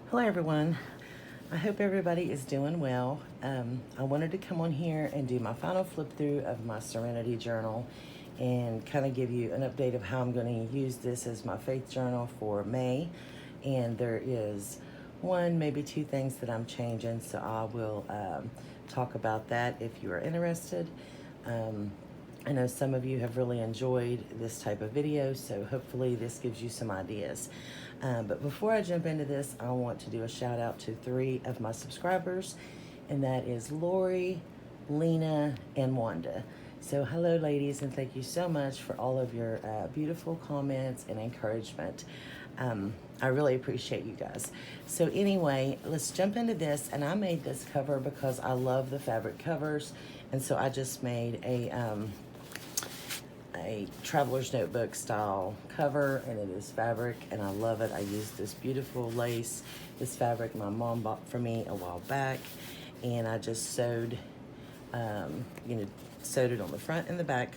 Hello everyone. I hope everybody is doing well. I wanted to come on here and do my final flip through of my Serenity journal and kind of give you an update of how I'm going to use this as my faith journal for May. And there is one, maybe two things that I'm changing, so I will talk about that if you are interested. I know some of you have really enjoyed this type of video, so hopefully this gives you some ideas. But before I jump into this, I want to do a shout out to 3 of my subscribers, and that is Lori, Lena, and Wanda. So hello ladies, and thank you so much for all of your beautiful comments and encouragement. I really appreciate you guys. So anyway, let's jump into this, and I made this cover because I love the fabric covers, and so I just made a traveler's notebook style cover, and it is fabric and I love it. I used this beautiful lace, this fabric my mom bought for me a while back, and I just sewed sewed it on the front and the back,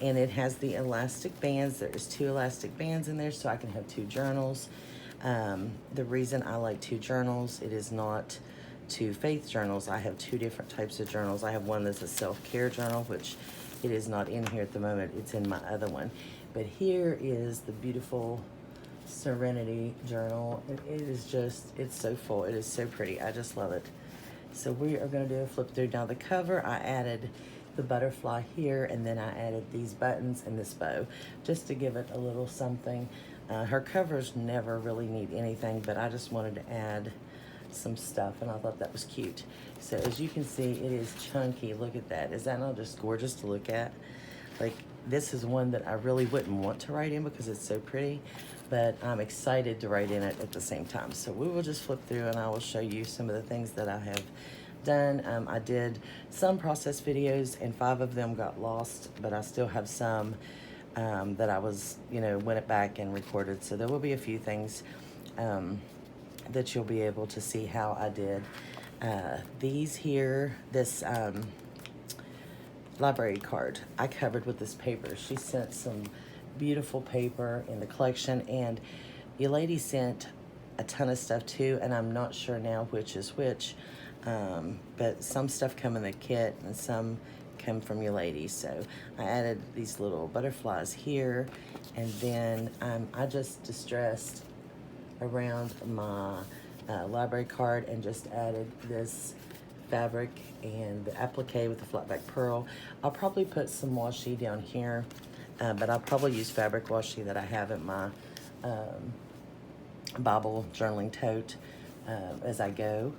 and it has the elastic bands. There's 2 elastic bands in there so I can have 2 journals. The reason I like 2 journals, it is not 2 faith journals. I have 2 different types of journals. I have one that's a self-care journal, which it is not in here at the moment. It's in my other one. But here is the beautiful Serenity journal. It is just, it's so full. It is so pretty. I just love it. So we are going to do a flip through. Now the cover, I added the butterfly here, and then I added these buttons and this bow just to give it a little something. Her covers never really need anything, but I just wanted to add some stuff, and I thought that was cute. So as you can see, it is chunky. Look at that. Is that not just gorgeous to look at? Like, this is one that I really wouldn't want to write in because it's so pretty, but I'm excited to write in it at the same time. So we will just flip through and I will show you some of the things that I have done. I did some process videos and 5 of them got lost, but I still have some that I was, went back and recorded. So there will be a few things that you'll be able to see how I did. These here, this library card, I covered with this paper. She sent some beautiful paper in the collection, and your lady sent a ton of stuff too, and I'm not sure now which is which, but some stuff come in the kit and some come from your lady. So I added these little butterflies here, and then I just distressed around my library card and just added this fabric and the applique with the flat back pearl. I'll probably put some washi down here, but I'll probably use fabric washi that I have in my Bible journaling tote as I go.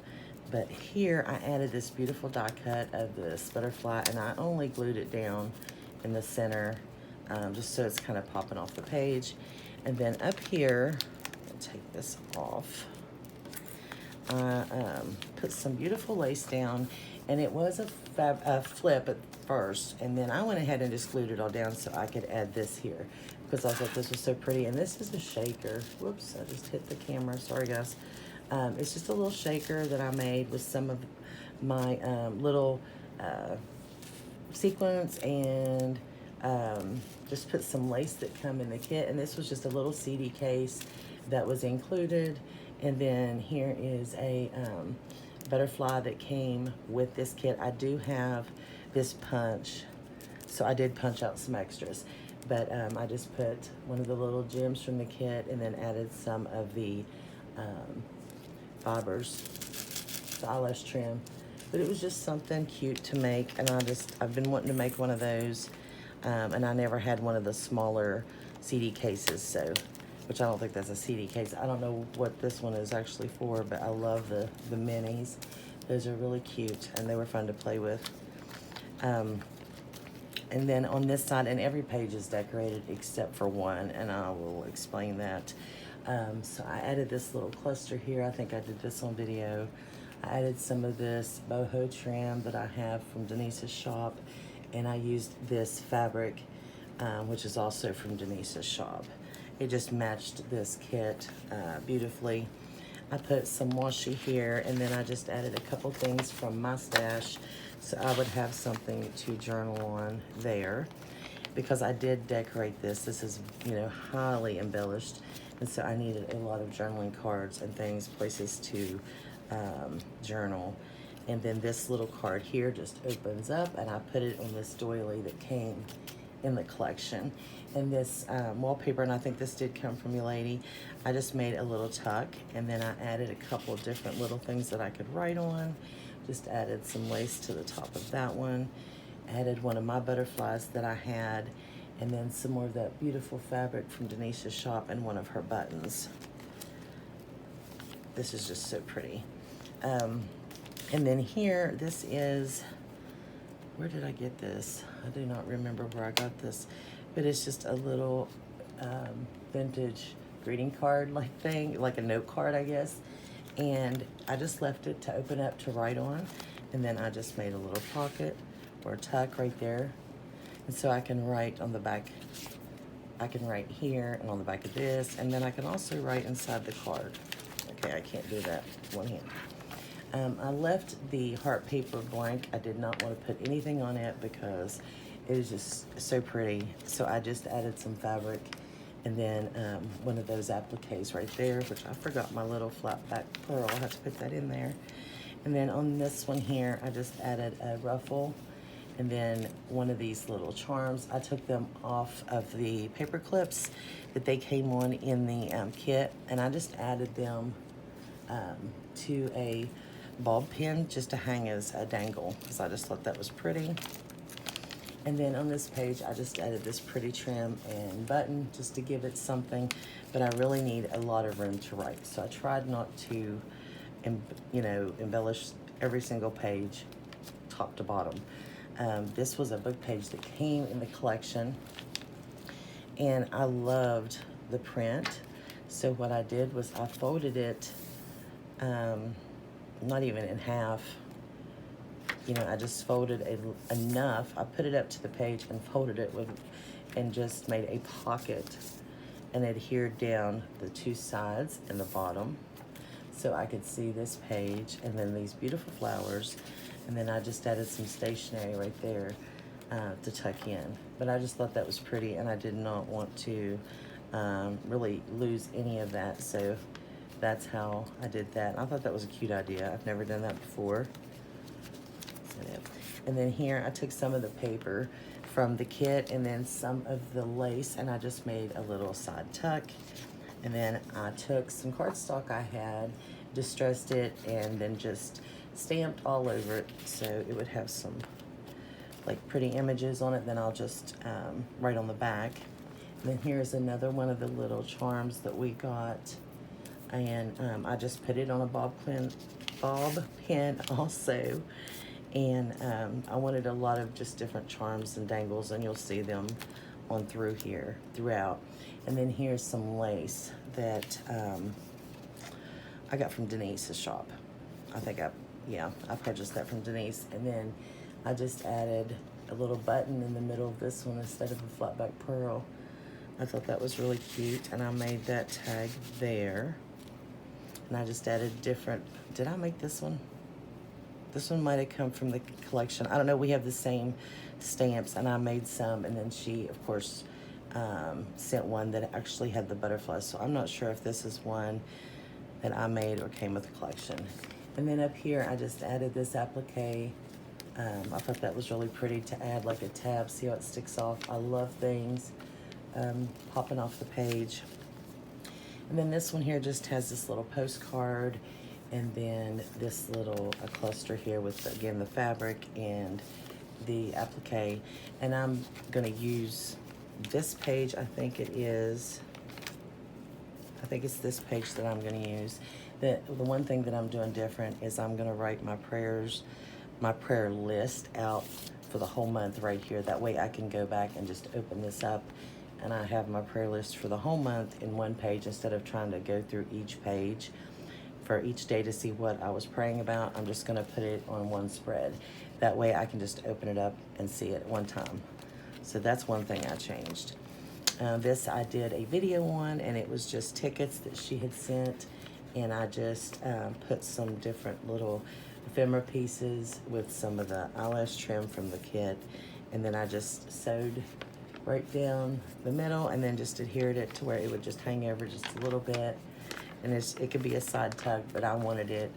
But here I added this beautiful die cut of this butterfly, and I only glued it down in the center just so it's kind of popping off the page. And then up here, take this off. I put some beautiful lace down, and it was a flip at first, and then I went ahead and just glued it all down so I could add this here because I thought this was so pretty. And this is a shaker. Whoops, I just hit the camera. Sorry, guys. It's just a little shaker that I made with some of my little sequins, and just put some lace that come in the kit. And this was just a little CD case that was included. And then here is a butterfly that came with this kit. I do have this punch, so I did punch out some extras, but I just put one of the little gems from the kit and then added some of the fibers, the eyelash trim. But it was just something cute to make, and I've been wanting to make one of those, and I never had one of the smaller CD cases, so, which I don't think that's a CD case. I don't know what this one is actually for, but I love the minis. Those are really cute, and they were fun to play with. And then on this side, and every page is decorated except for one, and I will explain that. So I added this little cluster here. I think I did this on video. I added some of this boho trim that I have from Denise's shop, and I used this fabric, which is also from Denise's shop. It just matched this kit beautifully. I put some washi here, and then I just added a couple things from my stash so I would have something to journal on there, because I did decorate this. This is, highly embellished, And so I needed a lot of journaling cards and things, places to journal. And then this little card here just opens up, and I put it on this doily that came in the collection. And this wallpaper, and I think this did come from you, lady, I just made a little tuck, and then I added a couple of different little things that I could write on. Just added some lace to the top of that one, added one of my butterflies that I had, and then some more of that beautiful fabric from Denise's shop and one of her buttons. This is just so pretty. And then here, this is, where did I get this? I do not remember where I got this, but it's just a little vintage greeting card like thing, like a note card, I guess. And I just left it to open up to write on. And then I just made a little pocket or a tuck right there. And so I can write on the back, I can write here and on the back of this, and then I can also write inside the card. Okay, I can't do that one hand. I left the heart paper blank. I did not want to put anything on it because it is just so pretty. So I just added some fabric, and then one of those appliques right there, which I forgot my little flat back pearl. I'll have to put that in there. And then on this one here, I just added a ruffle, and then one of these little charms. I took them off of the paper clips that they came on in the kit, and I just added them to a bob pin just to hang as a dangle, because I just thought that was pretty. And then on this page, I just added this pretty trim and button just to give it something, but I really need a lot of room to write. So I tried not to, embellish every single page, top to bottom. This was a book page that came in the collection, and I loved the print. So what I did was I folded it, not even in half. I just folded enough. I put it up to the page and folded it and just made a pocket and adhered down the two sides and the bottom so I could see this page, and then these beautiful flowers, and then I just added some stationery right there to tuck in. But I just thought that was pretty, and I did not want to really lose any of that, so that's how I did that. I thought that was a cute idea. I've never done that before. And then here I took some of the paper from the kit and then some of the lace, and I just made a little side tuck. And then I took some cardstock I had, distressed it, and then just stamped all over it so it would have some like pretty images on it. Then I'll just write on the back. And then here's another one of the little charms that we got, and I just put it on a bob pin also. And I wanted a lot of just different charms and dangles, and you'll see them on throughout. And then here's some lace that I got from Denise's shop. I purchased that from Denise. And then I just added a little button in the middle of this one instead of a flat back pearl. I thought that was really cute, and I made that tag there. And I just added different, did I make this one? This one might have come from the collection. I don't know, we have the same stamps, and I made some, and then she, of course, sent one that actually had the butterflies. So I'm not sure if this is one that I made or came with the collection. And then up here, I just added this applique. I thought that was really pretty to add like a tab. See how it sticks off? I love things popping off the page. And then this one here just has this little postcard, and then this little cluster here with, again, the fabric and the applique. And I'm gonna use this page. I think it's this page that I'm gonna use. The one thing that I'm doing different is I'm gonna write my prayers, my prayer list out for the whole month right here. That way I can go back and just open this up, and I have my prayer list for the whole month in one page instead of trying to go through each page for each day to see what I was praying about. I'm just gonna put it on one spread. That way I can just open it up and see it at one time. So that's one thing I changed. This I did a video on, and it was just tickets that she had sent, and I just put some different little ephemera pieces with some of the eyelash trim from the kit, and then I just sewed right down the middle, and then just adhered it to where it would just hang over just a little bit. And it could be a side tug, but I wanted it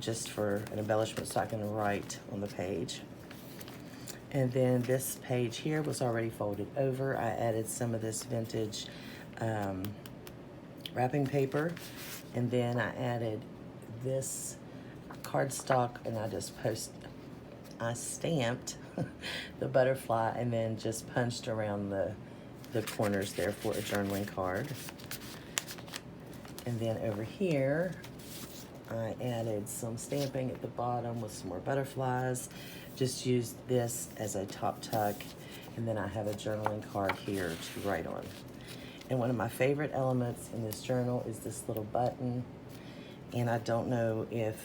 just for an embellishment so I can write on the page. And then this page here was already folded over. I added some of this vintage wrapping paper, and then I added this cardstock, and I stamped the butterfly and then just punched around the corners there for a journaling card. And then over here, I added some stamping at the bottom with some more butterflies. Just used this as a top tuck, and then I have a journaling card here to write on. And one of my favorite elements in this journal is this little button. And I don't know if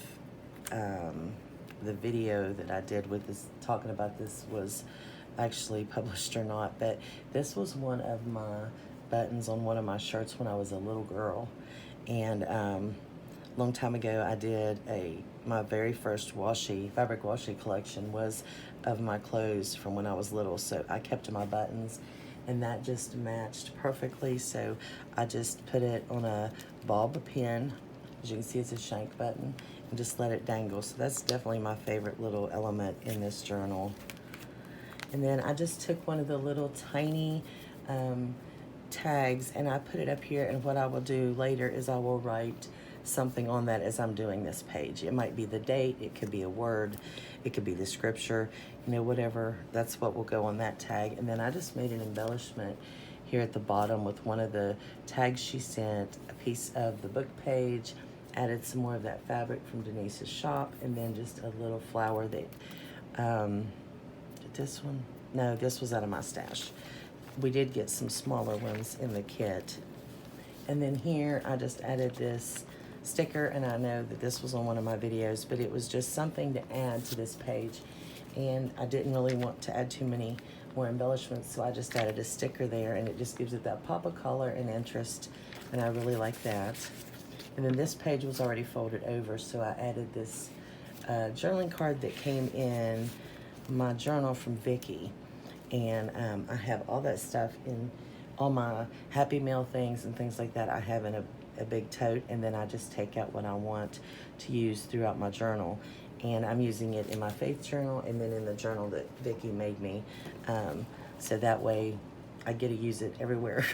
the video that I did with this, talking about this, was actually published or not, but this was one of my buttons on one of my shirts when I was a little girl. And long time ago, I did my very first fabric washi collection was of my clothes from when I was little. So I kept my buttons, and that just matched perfectly. So I just put it on a bob pin. As you can see, it's a shank button, and just let it dangle. So that's definitely my favorite little element in this journal. And then I just took one of the little tiny tags, and I put it up here, and what I will do later is I will write something on that as I'm doing this page. It might be the date, it could be a word, it could be the scripture, whatever. That's what will go on that tag. And then I just made an embellishment here at the bottom with one of the tags she sent, a piece of the book page, added some more of that fabric from Denise's shop, and then just a little flower that, did this one? No, this was out of my stash. We did get some smaller ones in the kit. And then here I just added this sticker, and I know that this was on one of my videos, but it was just something to add to this page, and I didn't really want to add too many more embellishments, so I just added a sticker there, and it just gives it that pop of color and interest, and I really like that. And then this page was already folded over, so I added this journaling card that came in my journal from Vicky, and I have all that stuff in all my Happy Mail things and things like that. I have in a big tote, and then I just take out what I want to use throughout my journal. And I'm using it in my faith journal and then in the journal that Vicky made me. So that way I get to use it everywhere.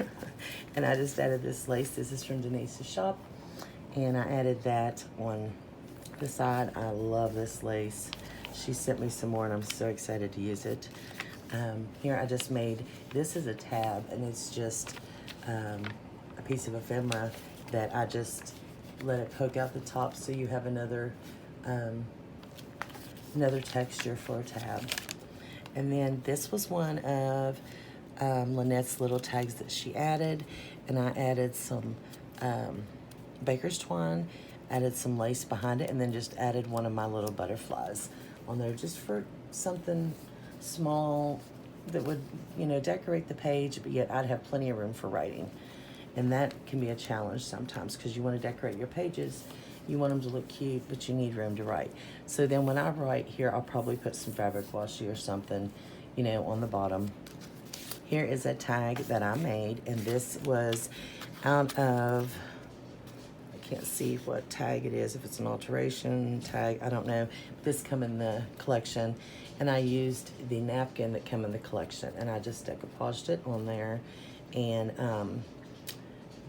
And I just added this lace. This is from Denise's shop, and I added that on the side. I love this lace. She sent me some more, and I'm so excited to use it. Here I just made, this is a tab, and it's just a piece of ephemera that I just let it poke out the top, so you have another texture for a tab. And then this was one of Lynette's little tags that she added, and I added some baker's twine, added some lace behind it, and then just added one of my little butterflies on there just for something small that would, decorate the page, but yet I'd have plenty of room for writing. And that can be a challenge sometimes, because you want to decorate your pages, you want them to look cute, but you need room to write. So then when I write here, I'll probably put some fabric washi or something, on the bottom. Here is a tag that I made, and this was out of, I can't see what tag it is, if it's an alteration tag, I don't know. This come in the collection, and I used the napkin that come in the collection, and I just decoupaged it on there, and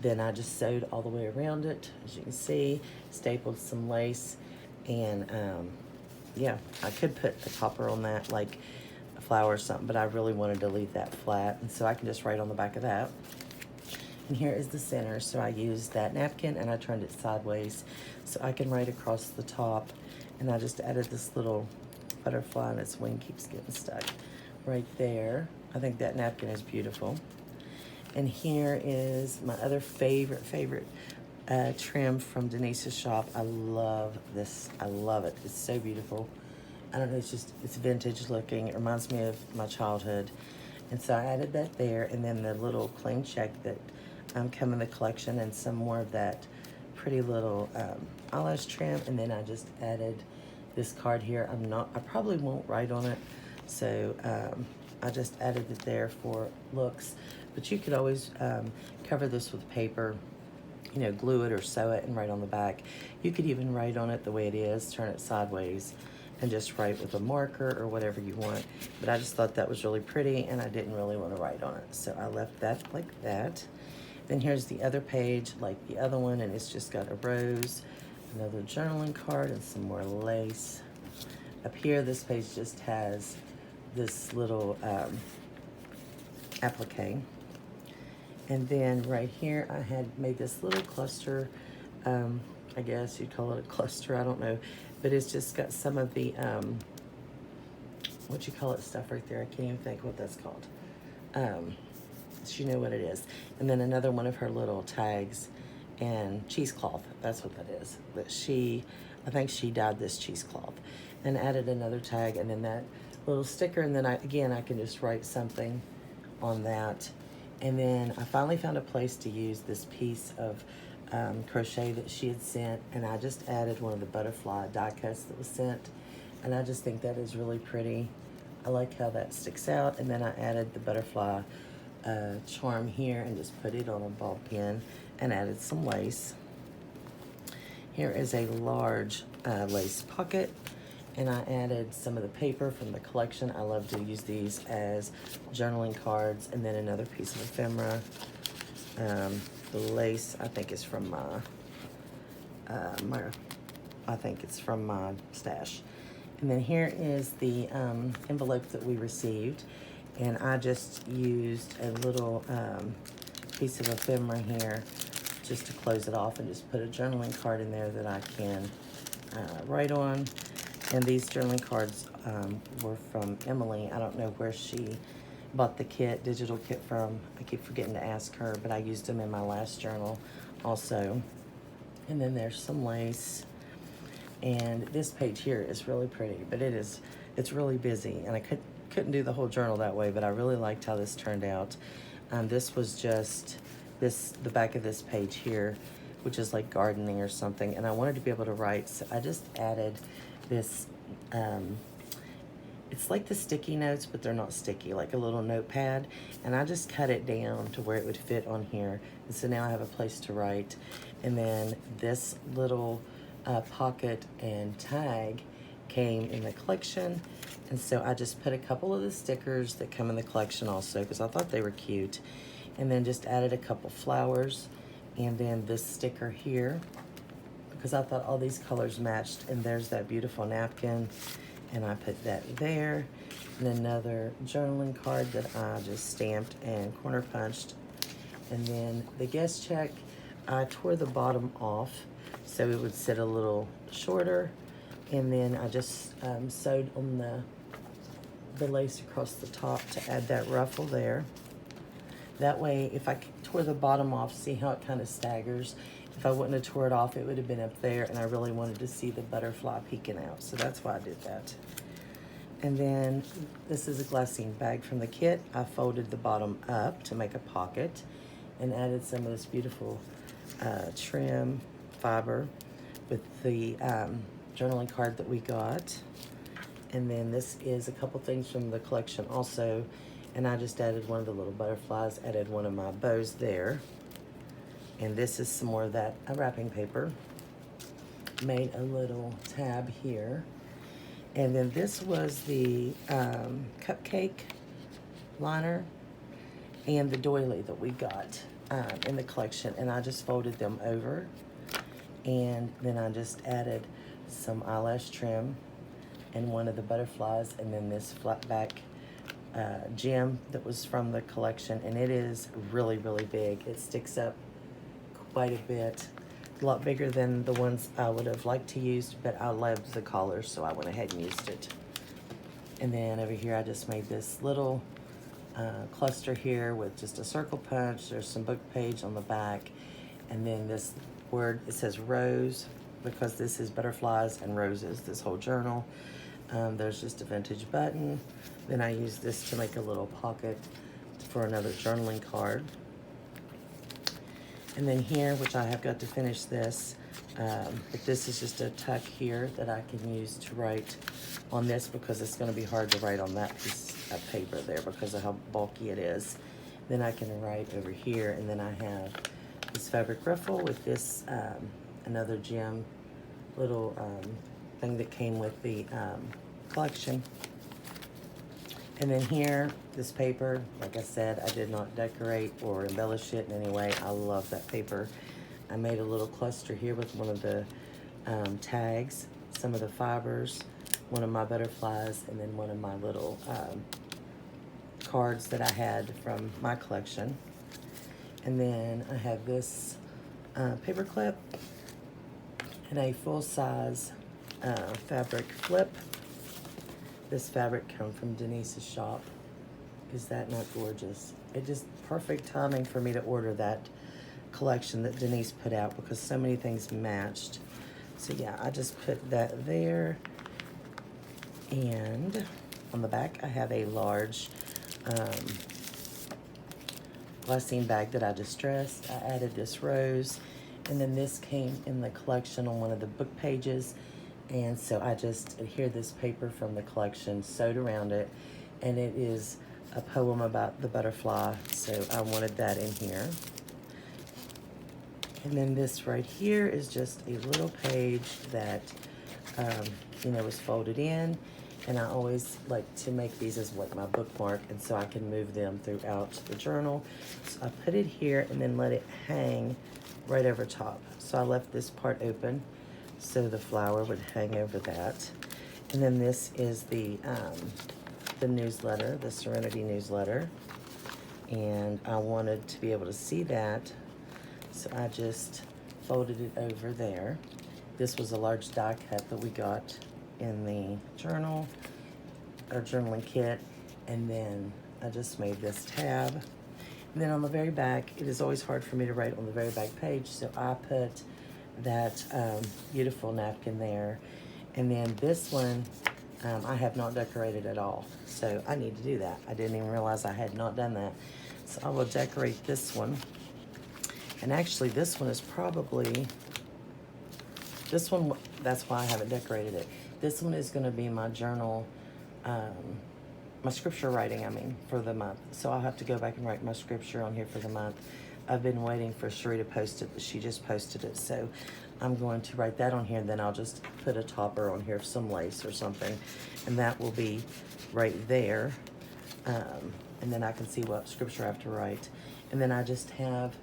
then I just sewed all the way around it, as you can see, stapled some lace, and yeah, I could put a topper on that, like a flower or something, but I really wanted to leave that flat, and so I can just write on the back of that. And here is the center, so I used that napkin, and I turned it sideways so I can write across the top, and I just added this little butterfly, and its wing keeps getting stuck right there. I think that napkin is beautiful. And here is my other favorite trim from Denise's shop. I love this. I love it. It's so beautiful. I don't know, it's vintage looking. It reminds me of my childhood. And so I added that there, and then the little plain check that come in the collection, and some more of that pretty little eyelash trim. And then I just added this card here. I probably won't write on it. So I just added it there for looks. But you could always cover this with paper, you know, glue it or sew it and write on the back. You could even write on it the way it is, turn it sideways, and just write with a marker or whatever you want. But I just thought that was really pretty, and I didn't really want to write on it, so I left that like that. Then here's the other page, like the other one, and it's just got a rose, another journaling card, and some more lace. Up here, this page just has this little applique. And then right here, I had made this little cluster. I guess you'd call it a cluster, I don't know. But it's just got some of the, what you call it stuff right there. I can't even think what that's called. You know what it is. And then another one of her little tags and cheesecloth. That's what that is. That I think she dyed this cheesecloth. And added another tag and then that little sticker. And then I can just write something on that. And then I finally found a place to use this piece of crochet that she had sent, and I just added one of the butterfly die cuts that was sent, and I just think that is really pretty. I like how that sticks out. And then I added the butterfly charm here and just put it on a ball pin and added some lace. Here is a large lace pocket, and I added some of the paper from the collection. I love to use these as journaling cards. And then another piece of ephemera. The lace, I think, is from my stash. And then here is the envelope that we received, and I just used a little piece of ephemera here just to close it off, and just put a journaling card in there that I can write on. And these journaling cards were from Emily. I don't know where she bought the digital kit from. I keep forgetting to ask her, but I used them in my last journal also. And then there's some lace. And this page here is really pretty, but it's really busy. And I couldn't do the whole journal that way, but I really liked how this turned out. This was just the back of this page here, which is like gardening or something. And I wanted to be able to write, so I just added this, it's like the sticky notes, but they're not sticky, like a little notepad. And I just cut it down to where it would fit on here. And so now I have a place to write. And then this little pocket and tag came in the collection. And so I just put a couple of the stickers that come in the collection also, because I thought they were cute. And then just added a couple flowers. And then this sticker here, because I thought all these colors matched. And there's that beautiful napkin. And I put that there. And another journaling card that I just stamped and corner punched. And then the guest check, I tore the bottom off so it would sit a little shorter. And then I just sewed on the lace across the top to add that ruffle there. That way, if I tore the bottom off, see how it kind of staggers? If I wouldn't have tore it off, it would have been up there, and I really wanted to see the butterfly peeking out, so that's why I did that. And then this is a glassine bag from the kit. I folded the bottom up to make a pocket and added some of this beautiful trim fiber with the journaling card that we got. And then this is a couple things from the collection also, and I just added one of the little butterflies, added one of my bows there. And this is some more of that wrapping paper. Made a little tab here. And then this was the cupcake liner and the doily that we got in the collection. And I just folded them over. And then I just added some eyelash trim and one of the butterflies, and then this flat back gem that was from the collection. And it is really, really big. It sticks up quite a bit, a lot bigger than the ones I would have liked to use, but I loved the collar, so I went ahead and used it. And then over here I just made this little cluster here with just a circle punch. There's some book page on the back, and then this word, it says rose, because this is butterflies and roses, this whole journal. There's just a vintage button. Then I use this to make a little pocket for another journaling card. And then here, which I have got to finish this, But this is just a tuck here that I can use to write on this, because it's going to be hard to write on that piece of paper there because of how bulky it is. Then I can write over here, and then I have this fabric ruffle with this another gem little thing that came with the collection. And then here, this paper, like I said, I did not decorate or embellish it in any way. I love that paper. I made a little cluster here with one of the tags, some of the fibers, one of my butterflies, and then one of my little cards that I had from my collection. And then I have this paper clip and a full-size fabric flip. This fabric comes from Denise's shop. Is that not gorgeous? It just perfect timing for me to order that collection that Denise put out, because so many things matched. So yeah, I just put that there. And on the back, I have a large glassine bag that I distressed. I added this rose, and then this came in the collection on one of the book pages. And so I just adhered this paper from the collection, sewed around it, and it is a poem about the butterfly, so I wanted that in here. And then this right here is just a little page that, you know, was folded in, and I always like to make these as like my bookmark, and so I can move them throughout the journal. So I put it here and then let it hang right over top. So I left this part open so the flower would hang over that. And then this is the newsletter, the Serenity newsletter. And I wanted to be able to see that, so I just folded it over there. This was a large die cut that we got in the journal, or journaling kit. And then I just made this tab. And then on the very back, it is always hard for me to write on the very back page, so I put that beautiful napkin there. And then this one, I have not decorated at all, so I need to do that. I didn't even realize I had not done that. So I will decorate this one. And actually this one is probably, this one, that's why I haven't decorated it. This one is gonna be my journal, my scripture writing, I mean, for the month. So I'll have to go back and write my scripture on here for the month. I've been waiting for Sheree to post it, but she just posted it. So I'm going to write that on here, and then I'll just put a topper on here, some lace or something, and that will be right there. And then I can see what scripture I have to write. And then I just have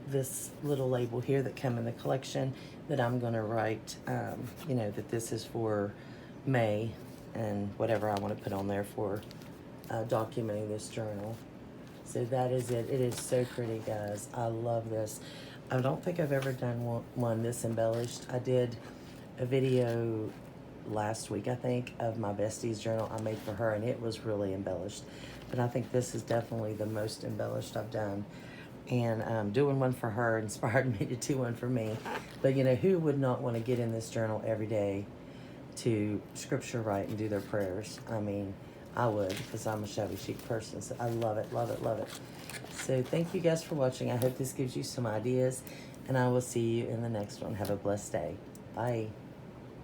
this little label here that came in the collection that I'm gonna write, you know, that this is for May and whatever I wanna put on there for documenting this journal. So that is it. It is so pretty, guys. I love this. I don't think I've ever done one this embellished. I did a video last week, I think, of my bestie's journal I made for her, and it was really embellished. But I think this is definitely the most embellished I've done. And doing one for her inspired me to do one for me. But you know, who would not want to get in this journal every day to scripture write and do their prayers? I mean, I would, because I'm a shabby chic person. So I love it, love it, love it. So thank you guys for watching. I hope this gives you some ideas, and I will see you in the next one. Have a blessed day. Bye.